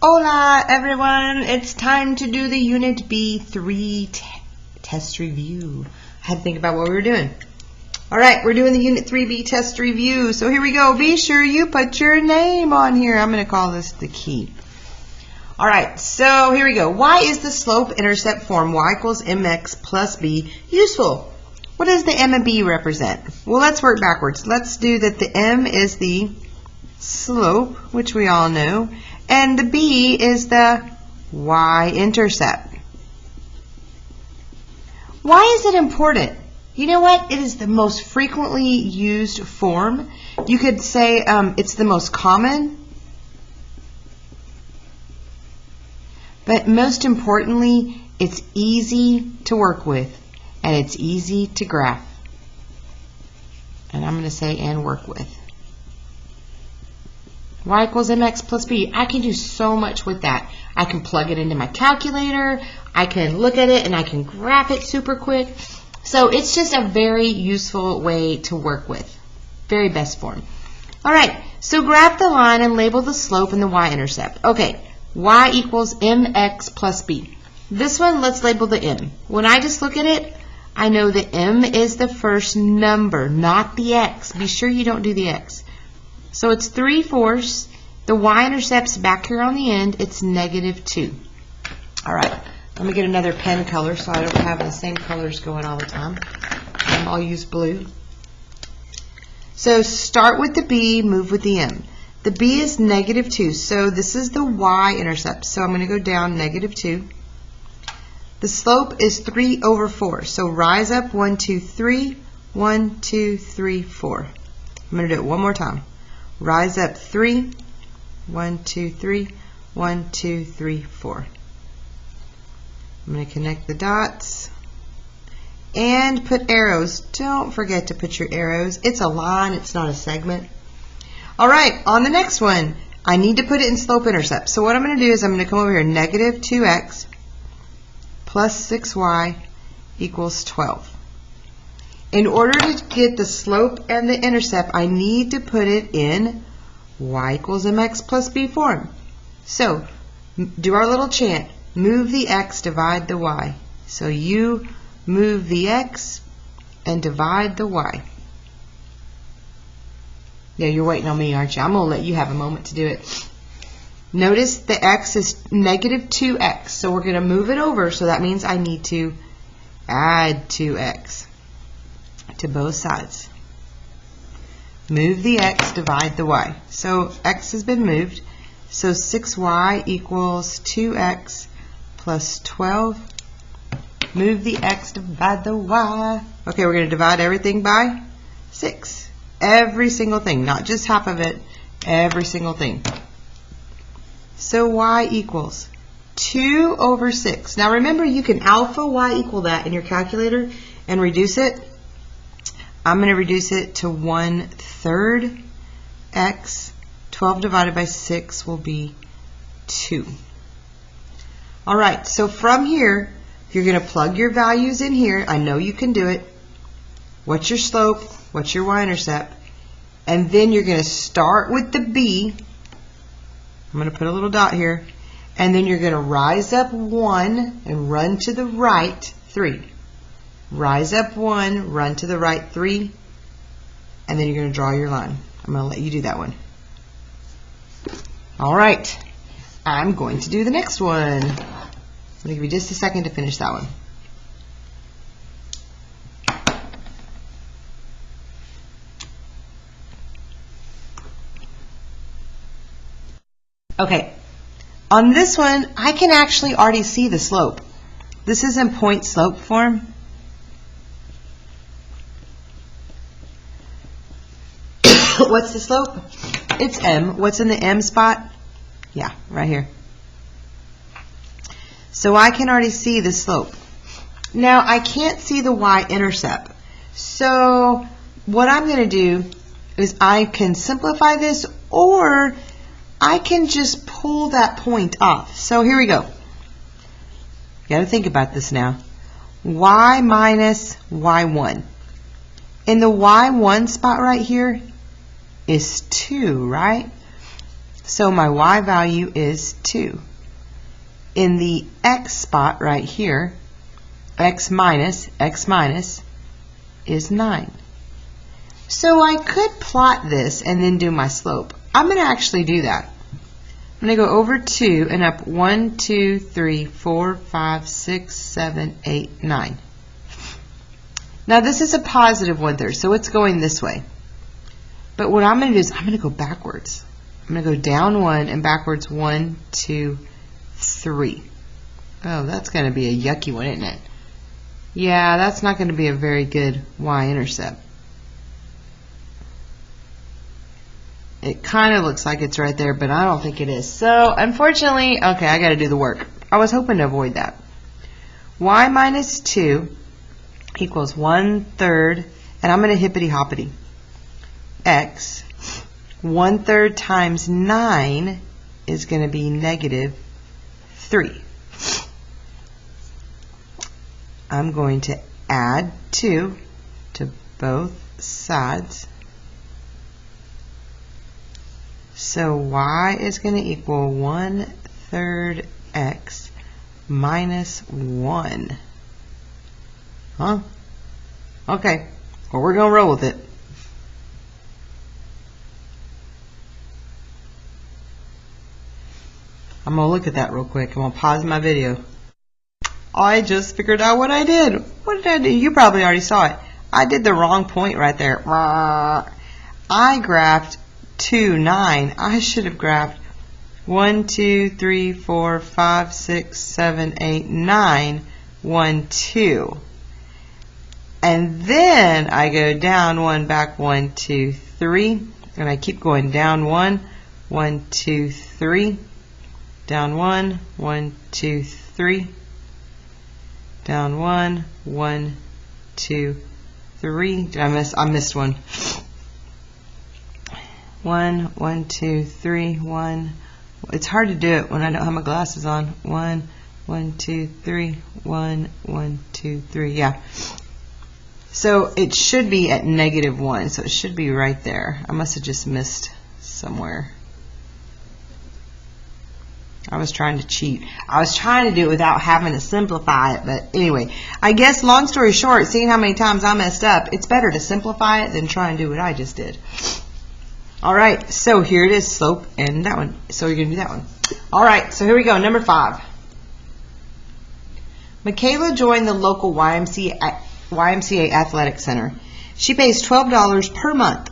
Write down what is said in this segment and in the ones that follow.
Hola everyone, it's time to do the Unit B3 test review. I had to think about what we were doing. Alright, we're doing the Unit 3B test review. So here we go. Be sure you put your name on here. I'm going to call this the key. Alright, so here we go. Why is the slope-intercept form y equals mx plus b useful? What does the m and b represent? Well, let's work backwards. Let's do that the m is the slope, which we all know, and the b is the y-intercept. Why is it important? You know what? It is the most frequently used form. You could say it's the most common, but most importantly, it's easy to work with and it's easy to graph. And I'm going to say and work with. Y equals mx plus b. I can do so much with that. I can plug it into my calculator. I can look at it and I can graph it super quick. So it's just a very useful way to work with. Very best form. Alright, so graph the line and label the slope and the y-intercept. Okay, y equals mx plus b. This one, let's label the m. When I just look at it, I know the m is the first number, not the x. Be sure you don't do the x. So it's 3/4. The y-intercept's back here on the end. It's -2. All right, let me get another pen color so I don't have the same colors going all the time. I'll use blue. So start with the b, move with the m. The b is -2, so this is the y-intercept. So I'm going to go down -2. The slope is 3/4, so rise up 1, 2, 3, 1, 2, 3, 4. I'm going to do it one more time. Rise up 3, 1, 2, 3, 1, 2, 3, 4. I'm going to connect the dots and put arrows. Don't forget to put your arrows. It's a line, it's not a segment. Alright, on the next one, I need to put it in slope-intercept. So what I'm going to do is I'm going to come over here, -2x plus 6y equals 12. In order to get the slope and the intercept, I need to put it in y equals mx plus b form. So, do our little chant. Move the x, divide the y. So you move the x and divide the y. Yeah, you're waiting on me, aren't you? I'm going to let you have a moment to do it. Notice the x is -2x. So we're going to move it over. So that means I need to add 2x. To both sides. Move the x, divide the y. So x has been moved. So 6y equals 2x plus 12. Move the x, divide the y. Okay, we're going to divide everything by 6. Every single thing, not just half of it, every single thing. So y equals 2/6. Now remember, you can alpha y equal that in your calculator and reduce it. I'm going to reduce it to 1/3 x. 12 divided by 6 will be 2. Alright, so from here, you're going to plug your values in here. I know you can do it. What's your slope? What's your y-intercept? And then you're going to start with the b. I'm going to put a little dot here. And then you're going to rise up 1 and run to the right 3. Rise up 1, run to the right 3, and then you're going to draw your line. I'm going to let you do that one. Alright, I'm going to do the next one. I'm going to give you just a second to finish that one. Okay, on this one, I can actually already see the slope. This is in point slope form. What's the slope? It's m. What's in the m spot? Yeah, right here. So I can already see the slope. Now I can't see the y-intercept. So what I'm going to do is I can simplify this, or I can just pull that point off. So here we go. You got to think about this now. Y minus y1. In the y1 spot right here is 2, right? So my y value is 2. In the x spot right here, x minus is 9. So I could plot this and then do my slope. I'm going to actually do that. I'm going to go over 2 and up 1, 2, 3, 4, 5, 6, 7, 8, 9. Now this is a positive 1/3, so it's going this way. But what I'm going to do is I'm going to go backwards. I'm going to go down 1 and backwards 1, 2, 3. Oh, that's going to be a yucky one, isn't it? Yeah, that's not going to be a very good y-intercept. It kind of looks like it's right there, but I don't think it is. So, unfortunately, okay, I got to do the work. I was hoping to avoid that. Y minus 2 equals 1/3, and I'm going to hippity-hoppity. X, 1/3 times 9 is going to be negative 3. I'm going to add 2 to both sides. So y is going to equal 1/3 x minus 1. Huh? Okay. Well, we're going to roll with it. I'm going to look at that real quick. I'm going to pause my video. I just figured out what I did. What did I do? You probably already saw it. I did the wrong point right there. I graphed 2, 9. I should have graphed 1, 2, 3, 4, 5, 6, 7, 8, 9, 1, 2. And then I go down 1, back 1, 2, 3. And I keep going down 1, 1, 2, 3. Down 1, 1, 2, 3. Down 1, 1, 2, 3. Did I miss? I missed one. 1, 1, 2, 3, 1. It's hard to do it when I don't have my glasses on. 1, 1, 2, 3, 1, 1, 2, 3. Yeah. So it should be at negative 1. So it should be right there. I must have just missed somewhere. I was trying to cheat. I was trying to do it without having to simplify it. But anyway, I guess long story short, seeing how many times I messed up, it's better to simplify it than try and do what I just did. All right, so here it is, slope, and that one. So you're going to do that one. All right, so here we go, number 5. Michaela joined the local YMCA Athletic Center. She pays $12 per month.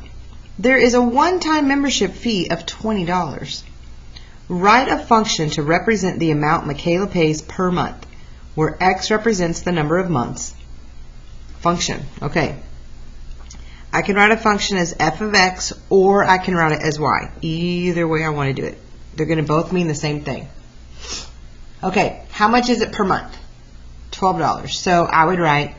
There is a one-time membership fee of $20. Write a function to represent the amount Michaela pays per month, where x represents the number of months. Function, okay. I can write a function as f of x, or I can write it as y. Either way I want to do it. They're going to both mean the same thing. Okay, how much is it per month? $12. So I would write,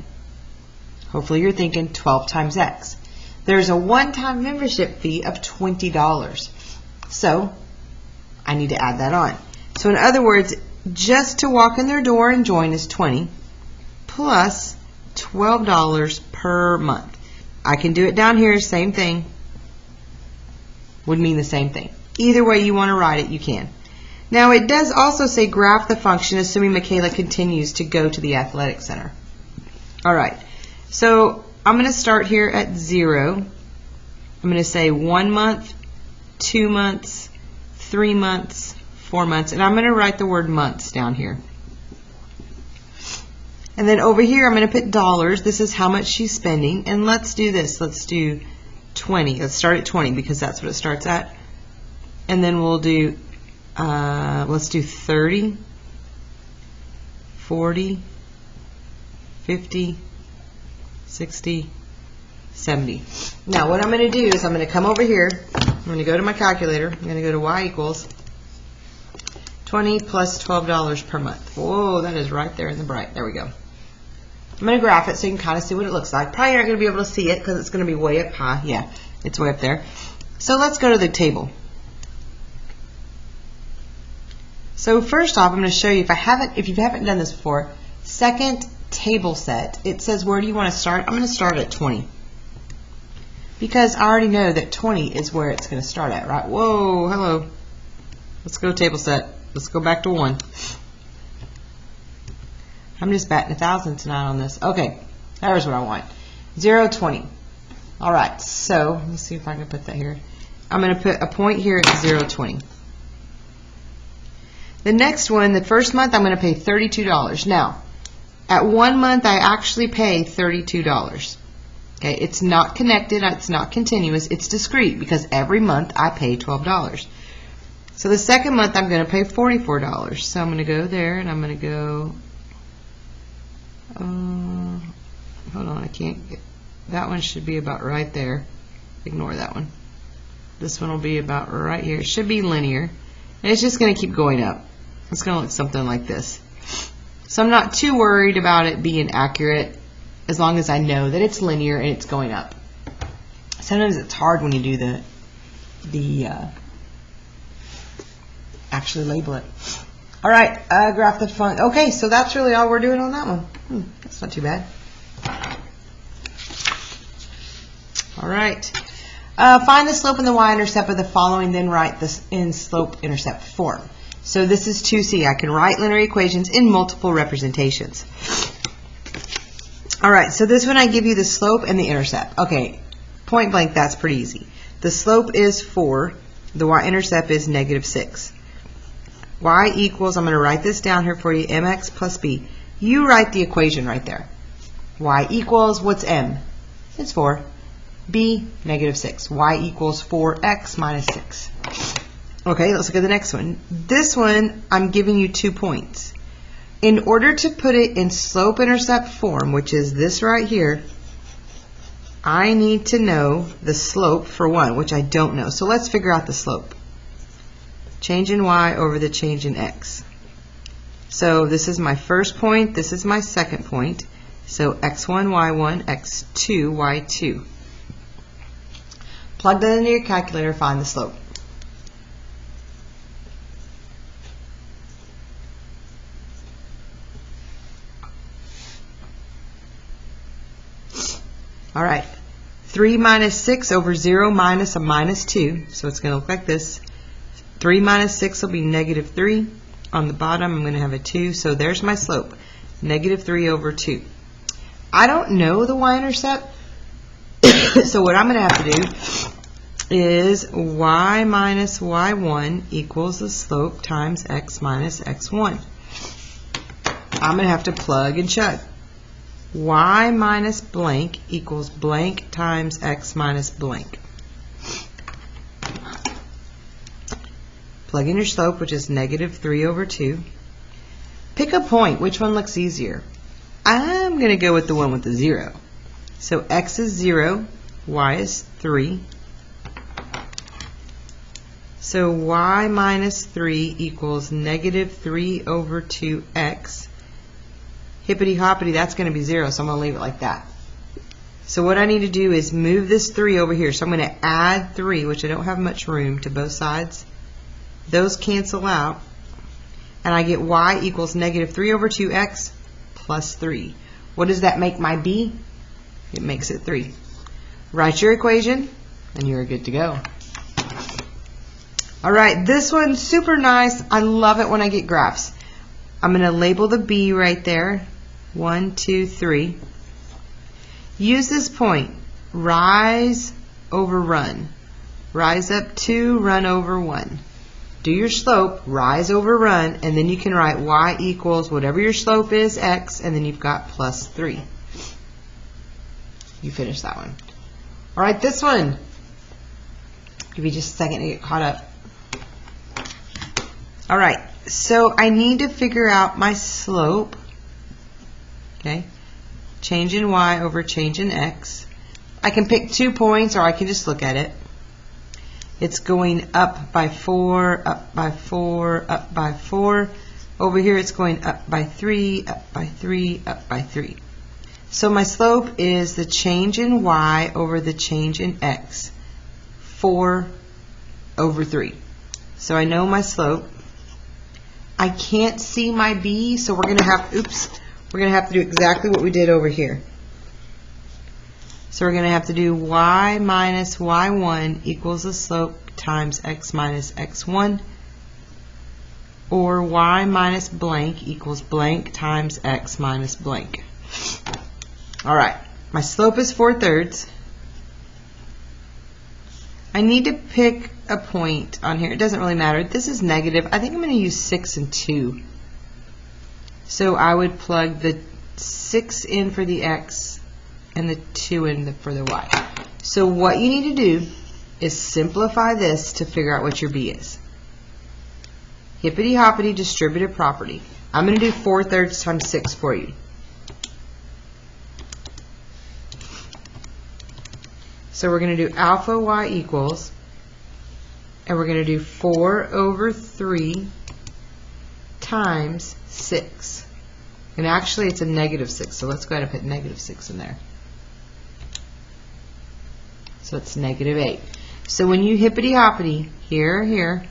hopefully you're thinking 12 times x. There's a one-time membership fee of $20. So I need to add that on. So in other words, just to walk in their door and join is 20 plus $12 per month. I can do it down here, same thing. Would mean the same thing. Either way you want to write it, you can. Now it does also say graph the function, assuming Michaela continues to go to the athletic center. Alright, so I'm going to start here at 0. I'm going to say 1 month, 2 months, 3 months, 4 months, and I'm going to write the word months down here. And then over here I'm going to put dollars. This is how much she's spending. And let's do this. Let's do 20. Let's start at 20 because that's what it starts at. And then we'll do, let's do 30, 40, 50, 60, 70. Now what I'm going to do is I'm going to come over here. I'm going to go to my calculator. I'm going to go to y equals 20 plus $12 per month. Whoa, that is right there in the bright. There we go. I'm going to graph it so you can kind of see what it looks like. Probably not going to be able to see it because it's going to be way up high. Yeah, it's way up there. So let's go to the table. So first off, I'm going to show you, if you haven't done this before, second table set. It says where do you want to start? I'm going to start at 20. Because I already know that 20 is where it's going to start at, right? Whoa, hello. Let's go table set. Let's go back to 1. I'm just batting 1,000 tonight on this. Okay, there's what I want. 0, 20. All right, so let me see if I can put that here. I'm going to put a point here at 0, 20. The next one, the first month, I'm going to pay $32. Now, at 1 month, I actually pay $32. Okay, it's not connected, it's not continuous, it's discrete because every month I pay $12. So the second month I'm going to pay $44. So I'm going to go there and I'm going to go, hold on, I can't get, that one should be about right there. Ignore that one. This one will be about right here. It should be linear. And it's just going to keep going up. It's going to look something like this. So I'm not too worried about it being accurate as long as I know that it's linear and it's going up. Sometimes it's hard when you do the actually label it. All right, graph the fun. Okay, so that's really all we're doing on that one. That's not too bad. All right. Find the slope and the y-intercept of the following, then write this in slope-intercept form. So this is 2C. I can write linear equations in multiple representations. All right, so this one I give you the slope and the intercept. Okay, point blank, that's pretty easy. The slope is 4. The y-intercept is -6. Y equals, I'm going to write this down here for you, mx plus b. You write the equation right there. Y equals, what's m? It's 4. B, -6. Y equals 4x minus 6. Okay, let's look at the next one. This one, I'm giving you 2 points. In order to put it in slope-intercept form, which is this right here, I need to know the slope for 1, which I don't know. So let's figure out the slope. Change in y over the change in x. So this is my first point, this is my second point. So x1, y1, x2, y2. Plug that into your calculator, find the slope. All right, 3 minus 6 over 0 minus a minus 2. So it's going to look like this. 3 minus 6 will be -3. On the bottom, I'm going to have a 2. So there's my slope, -3 over 2. I don't know the y-intercept. So what I'm going to have to do is y minus y1 equals the slope times x minus x1. I'm going to have to plug and chug. Y minus blank equals blank times x minus blank. Plug in your slope, which is -3 over 2. Pick a point. Which one looks easier? I'm going to go with the one with the 0. So x is 0, y is 3. So y minus 3 equals -3 over 2x. Hippity hoppity, that's going to be 0, so I'm going to leave it like that. So what I need to do is move this 3 over here. So I'm going to add 3, which I don't have much room, to both sides. Those cancel out, and I get y equals -3 over 2x plus 3. What does that make my b? It makes it 3. Write your equation, and you're good to go. All right, this one's super nice. I love it when I get graphs. I'm going to label the b right there. 1, 2, 3. Use this point. Rise over run. Rise up 2, run over 1. Do your slope, rise over run, and then you can write y equals whatever your slope is, x, and then you've got plus 3. You finish that one. All right, this one. Give you just a second to get caught up. All right, so I need to figure out my slope. Okay, change in y over change in x. I can pick 2 points, or I can just look at it. It's going up by 4, up by 4, up by 4. Over here it's going up by 3, up by 3, up by 3. So my slope is the change in y over the change in x. 4 over 3. So I know my slope. I can't see my b, so we're going to have, we're going to have to do exactly what we did over here. So we're going to have to do y minus y1 equals the slope times x minus x1. or y minus blank equals blank times x minus blank. All right, my slope is 4/3. I need to pick a point on here. It doesn't really matter. This is negative. I think I'm going to use 6 and 2. So I would plug the 6 in for the x and the 2 in for the y. So what you need to do is simplify this to figure out what your b is. Hippity hoppity distributive property. I'm going to do 4/3 times 6 for you. So we're going to do alpha y equals, and we're going to do 4/3 times 6. And actually it's a -6, so let's go ahead and put -6 in there. So it's -8. So when you hippity hoppity, here, here,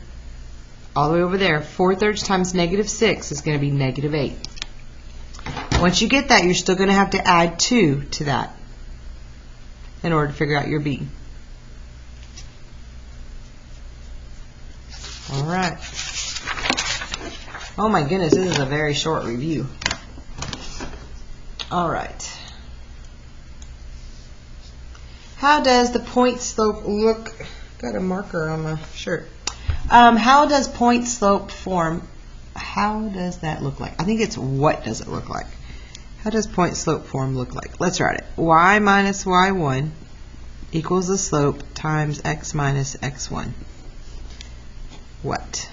all the way over there, 4/3 times -6 is going to be -8. Once you get that, you're still going to have to add 2 to that in order to figure out your b. All right. Oh my goodness, this is a very short review. All right. How does the point slope look? Got a marker on my shirt. How does point slope form? How does that look like? I think it's what does it look like? How does point slope form look like? Let's write it. Y minus y1 equals the slope times x minus x1. What?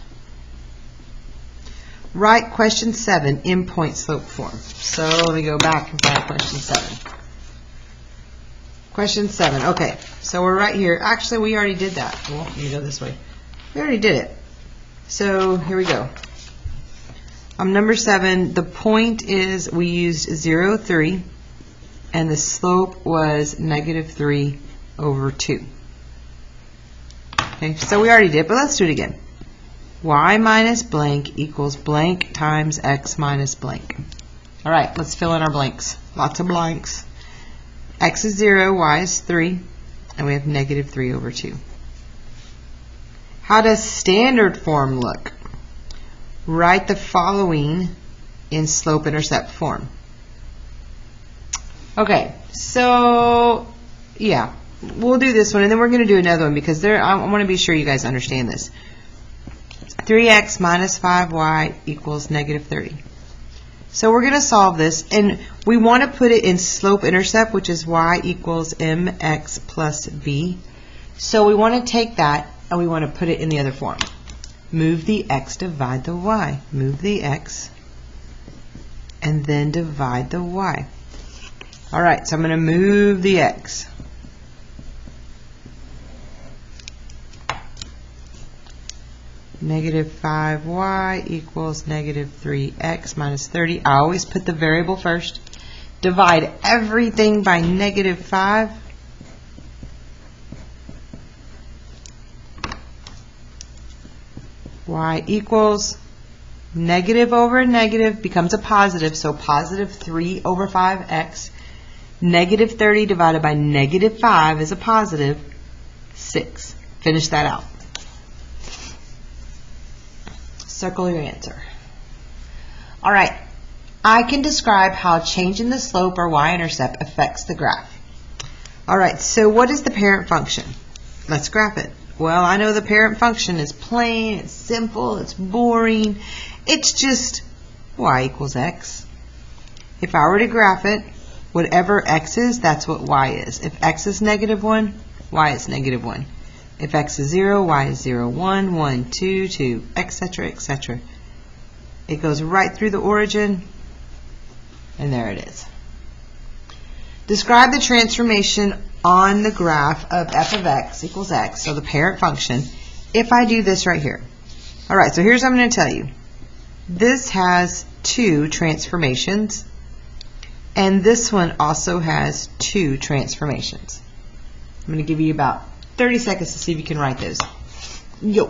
Write question 7 in point slope form. So let me go back and find question 7. Question 7. Okay, so we're right here. Actually, we already did that. Well, let me go this way. We already did it. So here we go. Number 7, the point is we used 0, 3, and the slope was -3/2. Okay, so we already did, but let's do it again. Y minus blank equals blank times x minus blank. All right, let's fill in our blanks. Lots of blanks. X is 0, y is 3, and we have -3/2. How does standard form look? Write the following in slope-intercept form. Okay, so yeah, we'll do this one, and then we're going to do another one because I want to be sure you guys understand this. 3x minus 5y equals -30. So we're going to solve this, and we want to put it in slope-intercept, which is y equals mx plus b. So we want to take that, and we want to put it in the other form. Move the x, divide the y. Move the x, and then divide the y. All right, so I'm going to move the x. -5y equals -3x minus 30. I always put the variable first. Divide everything by -5. Y equals negative over negative becomes a positive, so +3/5x. -30 divided by -5 is a positive 6. Finish that out. Circle your answer. All right, I can describe how changing the slope or y-intercept affects the graph. All right, so what is the parent function? Let's graph it. Well, I know the parent function is plain, it's simple, it's boring. It's just y equals x. If I were to graph it, whatever x is, that's what y is. If x is -1, y is -1. If x is 0, y is 0, 1, 1, 2, 2, etc., etc. It goes right through the origin, and there it is. Describe the transformation on the graph of f of x equals x, so the parent function, if I do this right here. All right, so here's what I'm going to tell you. This has 2 transformations, and this one also has 2 transformations. I'm going to give you about 30 seconds to see if you can write those. Yo.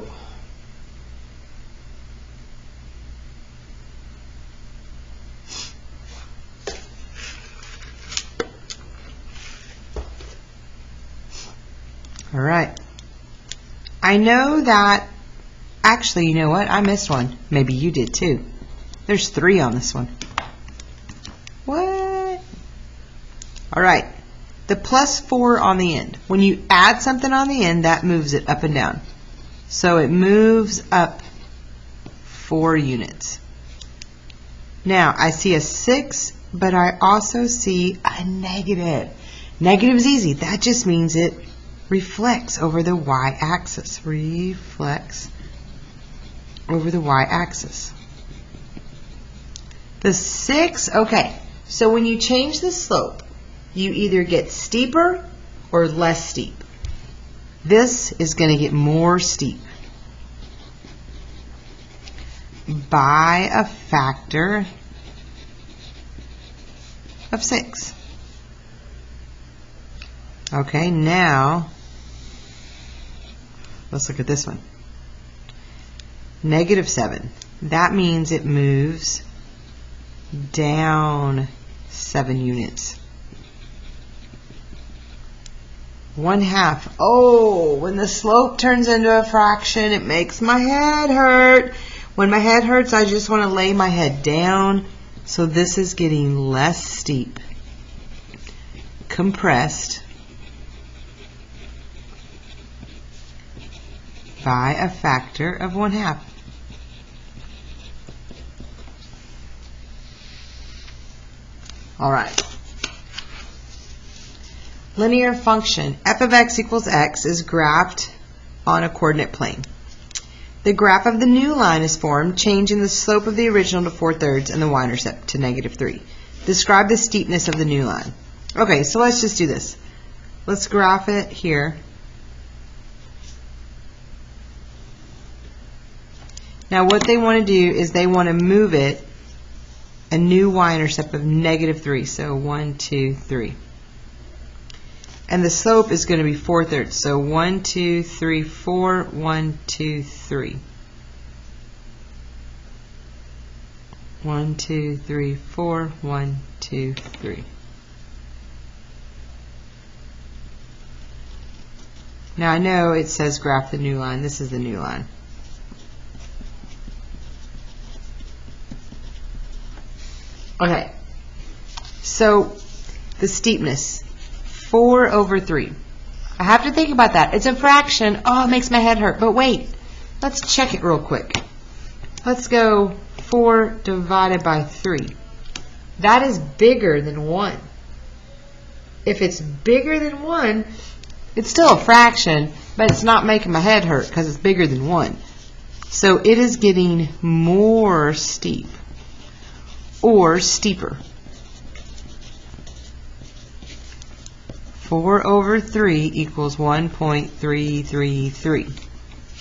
All right. I know that Actually, you know what? I missed one. Maybe you did too. There's 3 on this one. What? All right. The +4 on the end. When you add something on the end, that moves it up and down. So it moves up 4 units. Now, I see a 6, but I also see a negative. Negative is easy. That just means it reflects over the y-axis. Reflects over the y-axis. The 6, okay. So when you change the slope, you either get steeper or less steep. This is going to get more steep by a factor of 6. Okay, now let's look at this one. -7. That means it moves down 7 units. 1/2. Oh, when the slope turns into a fraction, it makes my head hurt. When my head hurts, I just want to lay my head down. So this is getting less steep, compressed by a factor of 1/2. All right. Linear function f of x equals x is graphed on a coordinate plane. The graph of the new line is formed, changing the slope of the original to 4/3 and the y-intercept to -3. Describe the steepness of the new line. Okay, so let's just do this. Let's graph it here. Now what they want to do is they want to move it a new y-intercept of -3. So 1, 2, 3. And the slope is going to be 4/3. So 1, 2, 3, 4, 1, 2, 3. 1, 2, 3, 4, 1, 2, 3. Now I know it says graph the new line. This is the new line. Okay. So the steepness. 4/3. I have to think about that. It's a fraction. Oh, it makes my head hurt. But wait, let's check it real quick. Let's go 4 divided by 3. That is bigger than 1. If it's bigger than 1, it's still a fraction, but it's not making my head hurt because it's bigger than 1. So it is getting more steep or steeper. 4/3 equals 1.333.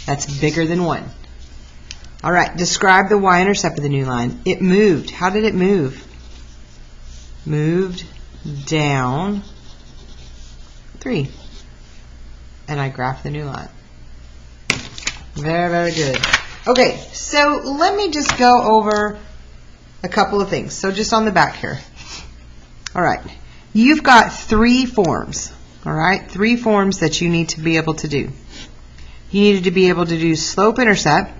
That's bigger than 1. All right, describe the y-intercept of the new line. It moved. How did it move? Moved down 3. And I graphed the new line. Very, very good. Okay, so let me just go over a couple of things. So just on the back here. All right. You've got 3 forms, all right? 3 forms that you need to be able to do. You needed to be able to do slope-intercept.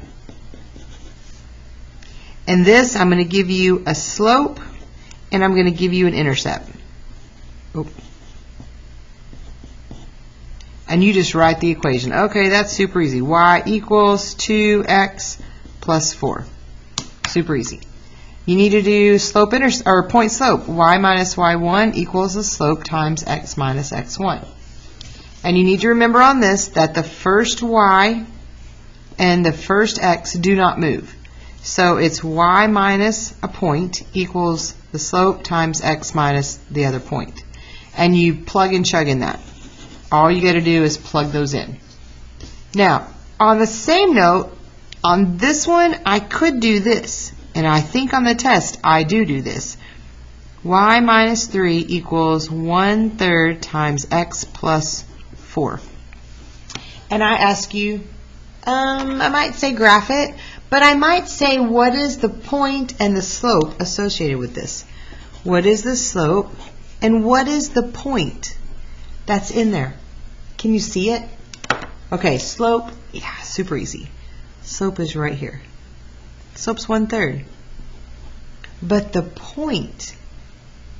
And this, I'm going to give you a slope, and I'm going to give you an intercept. Oh. And you just write the equation. Okay, that's super easy. Y equals 2x plus 4. Super easy. You need to do slope-intercept or point slope. Y minus y1 equals the slope times x minus x1. And you need to remember on this that the first y and the first x do not move. So it's y minus a point equals the slope times x minus the other point. And you plug and chug in that. All you got to do is plug those in. Now, on the same note, on this one, I could do this. And I think on the test, I do this. Y minus 3 equals 1/3 times x plus 4. And I ask you, I might say graph it, but I might say what is the point and the slope associated with this? What is the slope and what is the point that's in there? Can you see it? Okay, slope, yeah, super easy. Slope is right here. Slope's 1/3. But the point,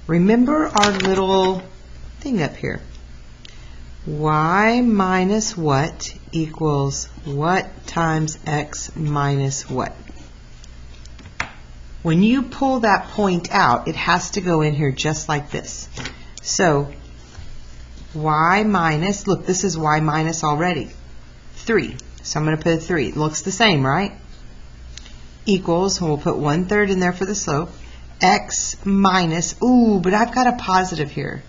remember our little thing up here. Y minus what equals what times x minus what? When you pull that point out, it has to go in here just like this. So y minus, look, this is y minus already, 3. So I'm going to put a 3. It looks the same, right? Equals, and we'll put 1/3 in there for the slope, x minus, ooh, but I've got a positive here.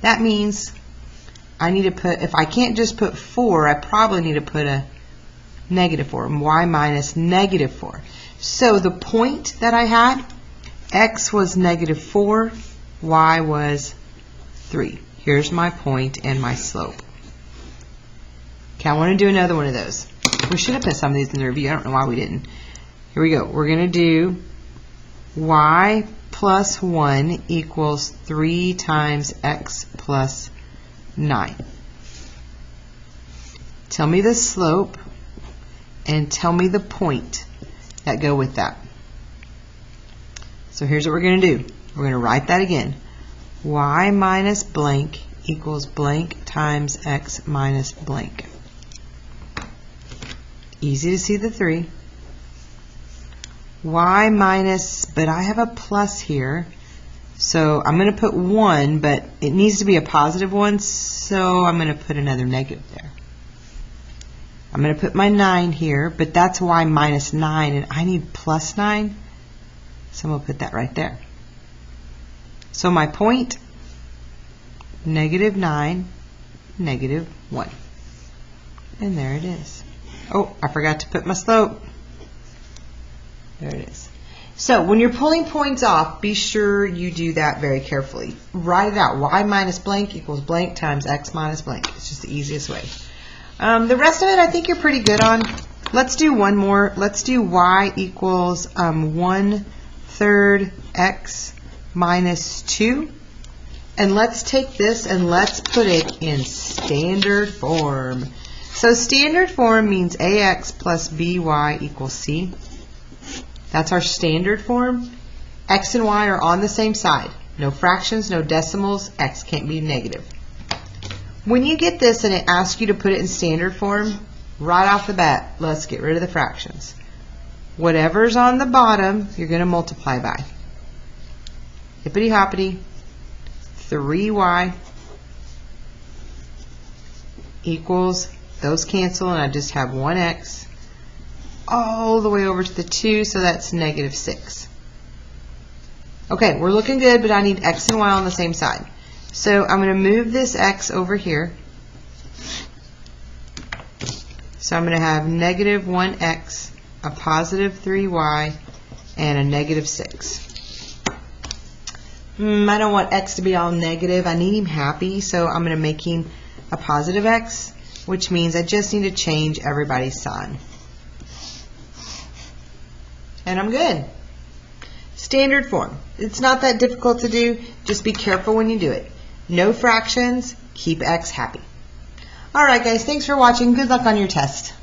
That means I need to put, if I can't just put 4, I probably need to put a -4, y minus -4. So the point that I had, x was -4, y was 3. Here's my point and my slope. Okay, I want to do another one of those. We should have put some of these in the review. I don't know why we didn't. Here we go. We're going to do y plus 1 equals 3 times x plus 9. Tell me the slope and tell me the point that go with that. So here's what we're going to do. We're going to write that again. Y minus blank equals blank times x minus blank. Easy to see the 3. Y minus, but I have a plus here, so I'm going to put 1, but it needs to be a positive 1, so I'm going to put another negative there. I'm going to put my 9 here, but that's y minus 9, and I need plus 9, so I'm going to put that right there. So my point, -9, -1. And there it is. Oh, I forgot to put my slope. There it is. So when you're pulling points off, be sure you do that very carefully. Write it out. Y minus blank equals blank times x minus blank. It's just the easiest way. The rest of it I think you're pretty good on. Let's do one more. Let's do y equals 1/3 x minus 2. And let's take this and let's put it in standard form. So standard form means ax plus by equals c. That's our standard form. X and y are on the same side. No fractions, no decimals. X can't be negative. When you get this and it asks you to put it in standard form, right off the bat, let's get rid of the fractions. Whatever's on the bottom, you're going to multiply by. Hippity hoppity, 3y equals, those cancel, and I just have 1x all the way over to the 2, so that's -6. Okay, we're looking good, but I need x and y on the same side. So I'm going to move this x over here. So I'm going to have -1x, a +3y, and a -6. I don't want x to be all negative. I need him happy, so I'm going to make him a positive x, which means I just need to change everybody's sign. And I'm good. Standard form. It's not that difficult to do. Just be careful when you do it. No fractions. Keep x happy. All right, guys. Thanks for watching. Good luck on your test.